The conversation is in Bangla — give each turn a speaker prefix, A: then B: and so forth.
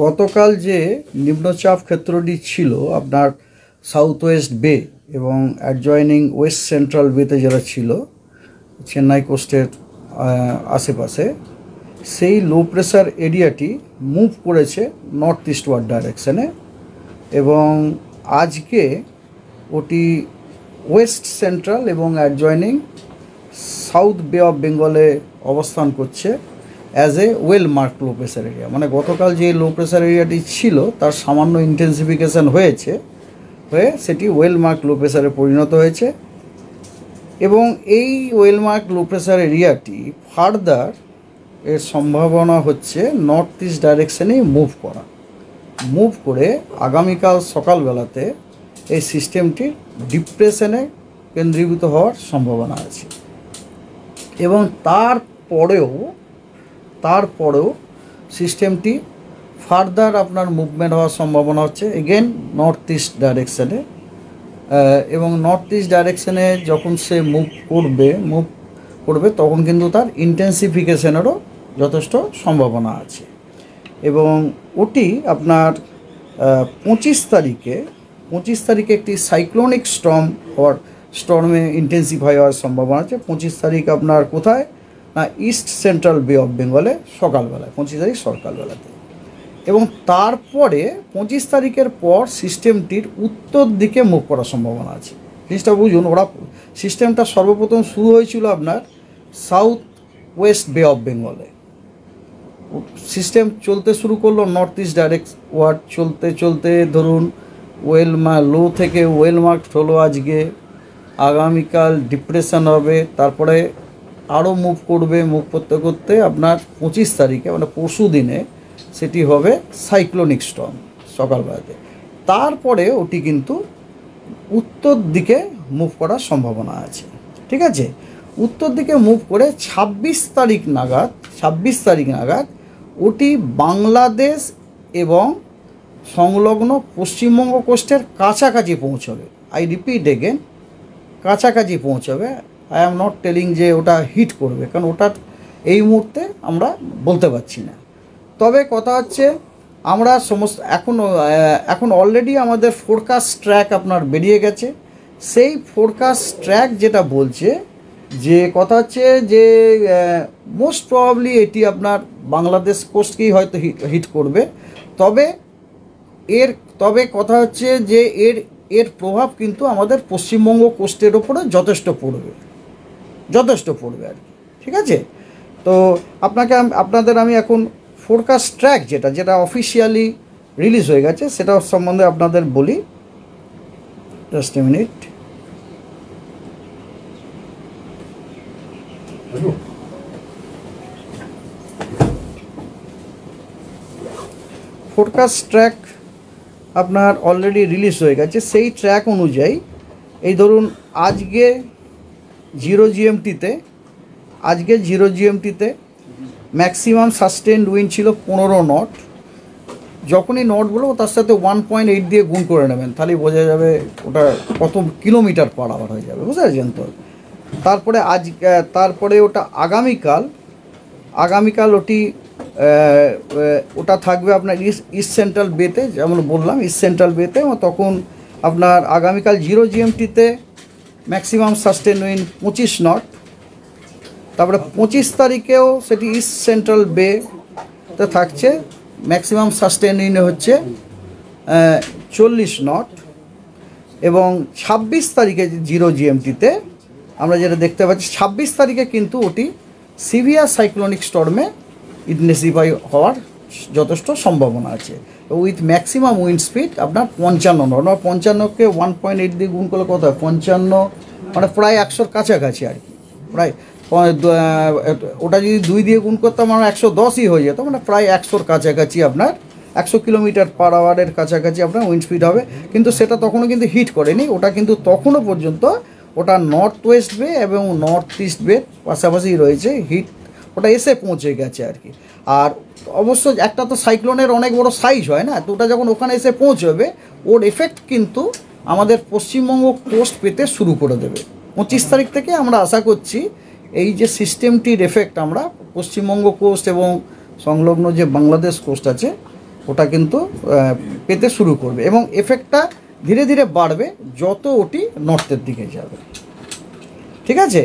A: গতকাল যে নিম্নচাপ ক্ষেত্রটি ছিল আপনার সাউথ ওয়েস্ট বে এবং অ্যাডজয়নিং ওয়েস্ট সেন্ট্রাল বেতে যারা ছিল চেন্নাই কোস্টের আশেপাশে, সেই লো প্রেশার এরিয়াটি মুভ করেছে নর্থ ইস্টওয়ার্ড ডাইরেকশানে এবং আজকে ওটি ওয়েস্ট সেন্ট্রাল এবং অ্যাডজয়নিং সাউথ বে অফ বেঙ্গলে অবস্থান করছে as a well marked low pressure area. মানে গতকাল যে লো প্রেশার এরিয়াটি ছিল তার সামান্য ইন্টেন্সিফিকেশান হয়ে সেটি ওয়েল মার্ক লো প্রেশারে পরিণত হয়েছে এবং এই ওয়েল মার্ক লো প্রেশার এরিয়াটি ফার্দার এর সম্ভাবনা হচ্ছে নর্থ ইস্ট ডাইরেকশানে মুভ করে আগামীকাল সকালবেলাতে এই সিস্টেমটির ডিপ্রেশনে কেন্দ্রীভূত হওয়ার সম্ভাবনা আছে এবং তারপরেও সিস্টেমটি ফার্দার আপনার মুভমেন্ট হওয়ার সম্ভাবনা হচ্ছে এগেন নর্থ ইস্ট ডাইরেকশানে এবং নর্থ ইস্ট ডাইরেকশানে যখন সে মুভ করবে তখন কিন্তু তার ইন্টেন্সিফিকেশনেরও যথেষ্ট সম্ভাবনা আছে এবং ওটি আপনার 25 তারিখে একটি সাইক্লোনিক স্টর্মে ইন্টেন্সিফাই হওয়ার সম্ভাবনা আছে। 25 তারিখ আপনার কোথায় না ইস্ট সেন্ট্রাল বে অফ বেঙ্গলে সকালবেলায়, 25 তারিখ সকালবেলাতে, এবং তারপরে 25 তারিখের পর সিস্টেমটির উত্তর দিকে মুভ করার সম্ভাবনা আছে। জিনিসটা বুঝুন, সিস্টেমটা সর্বপ্রথম শুরু হয়েছিল আপনার সাউথ ওয়েস্ট বে অফ বেঙ্গলে, সিস্টেম চলতে শুরু করলো নর্থ ইস্ট ডাইরেক্ট ওয়ার্ড, চলতে ধরুন লো থেকে ওয়েল মার্ক হলো আজকে, আগামীকাল ডিপ্রেশন হবে, তারপরে আরও মুভ করতে আপনার 25 তারিখে মানে পরশু দিনে সেটি হবে সাইক্লোনিক স্টর্ম সকালবেলাতে। তারপরে ওটি কিন্তু উত্তর দিকে মুভ করার সম্ভাবনা আছে। ঠিক আছে, উত্তর দিকে মুভ করে 26 তারিখ নাগাদ ওটি বাংলাদেশ এবং সংলগ্ন পশ্চিমবঙ্গ কোস্টের কাছাকাছি পৌঁছবে। আই রিপিট এগেন, কাছাকাছি পৌঁছবে। আই অ্যাম নট টেলিং যে ওটা হিট করবে, কারণ ওটা এই মুহূর্তে আমরা বলতে পারছি না। তবে কথা হচ্ছে আমরা এখন অলরেডি আমাদের ফোরকাস্ট ট্র্যাক আপনার বেরিয়ে গেছে। সেই ফোরকাস্ট ট্র্যাক যেটা বলছে যে কথা হচ্ছে যে মোস্ট প্রবাবলি এটি আপনার বাংলাদেশ কোস্টকেই হয়তো হিট করবে। তবে কথা হচ্ছে যে এর প্রভাব কিন্তু আমাদের পশ্চিমবঙ্গ কোস্টের ওপরে যথেষ্ট পড়বে আর কি। ঠিক আছে, তো আপনাদের আমি এখন ফোরকাস্ট ট্র্যাক যেটা অফিসিয়ালি রিলিজ হয়ে গেছে সেটা সম্বন্ধে আপনাদের বলি। Just a minute. Forecast track আপনার অলরেডি রিলিজ হয়ে গেছে। সেই ট্র্যাক অনুযায়ী এই ধরুন আজকে 0 GMT-তে ম্যাক্সিমাম সাস্টেন্ড উইন্ড ছিল 15 নট। যখনই নট বলবো তার সাথে 1.8 দিয়ে গুণ করে নেবেন, তাহলেই বোঝা যাবে ওটা কত কিলোমিটার পার আওয়ার হয়ে যাবে, বুঝতে পারছেন তো। তারপরে ওটা আগামীকাল ওটা থাকবে আপনার ইস্ট সেন্ট্রাল বেতে, যেমন বললাম ইস্ট সেন্ট্রাল বেতে। তখন আপনার আগামীকাল 0 GMT-তে ম্যাক্সিমাম সাস্টেন উইন্ড 25 নট। তারপরে 25 তারিখেও সেটি ইস্ট সেন্ট্রাল বেতে থাকছে, ম্যাক্সিমাম সাস্টেন উইন্ড হচ্ছে 40 নট। এবং 26 তারিখে 0 GMT-তে আমরা যেটা দেখতে পাচ্ছি 26 তারিখে কিন্তু ওটি সিভিয়ার সাইক্লোনিক স্টর্মে ইন্টেন্সিফাই হওয়ার যথেষ্ট সম্ভাবনা আছে উইথ ম্যাক্সিমাম উইন্ড স্পিড আপনার 55 নট। 55কে 1.8 দিয়ে গুণ করলে কত হয় 55, মানে প্রায় 100-র কাছাকাছি আর কি। প্রায় ওটা যদি 2 দিয়ে গুণ করতাম আমরা 110ই হয়ে যেত, মানে প্রায় 100-র কাছাকাছি আপনার 100 কিলোমিটার পার আওয়ারের কাছাকাছি আপনার উইন্ড স্পিড হবে। কিন্তু সেটা তখনও কিন্তু হিট করেনি, ওটা কিন্তু তখনও পর্যন্ত ওটা নর্থ ওয়েস্ট বে এবং নর্থ ইস্ট বে পাশাপাশি রয়েছে, হিট ওটা এসে পৌঁছে গেছে আর কি। আর অবশ্য একটা তো সাইক্লোনের অনেক বড় সাইজ হয় না, তো ওটা যখন ওখানে এসে পৌঁছবে ওর এফেক্ট কিন্তু আমাদের পশ্চিমবঙ্গ কোস্ট পেতে শুরু করে দেবে। 25 তারিখ থেকে আমরা আশা করছি এই যে সিস্টেমটির এফেক্ট আমরা পশ্চিমবঙ্গ কোস্ট এবং সংলগ্ন যে বাংলাদেশ কোস্ট আছে ওটা কিন্তু পেতে শুরু করবে এবং এফেক্টটা ধীরে ধীরে বাড়বে যত ওটি নর্থের দিকে যাবে। ঠিক আছে?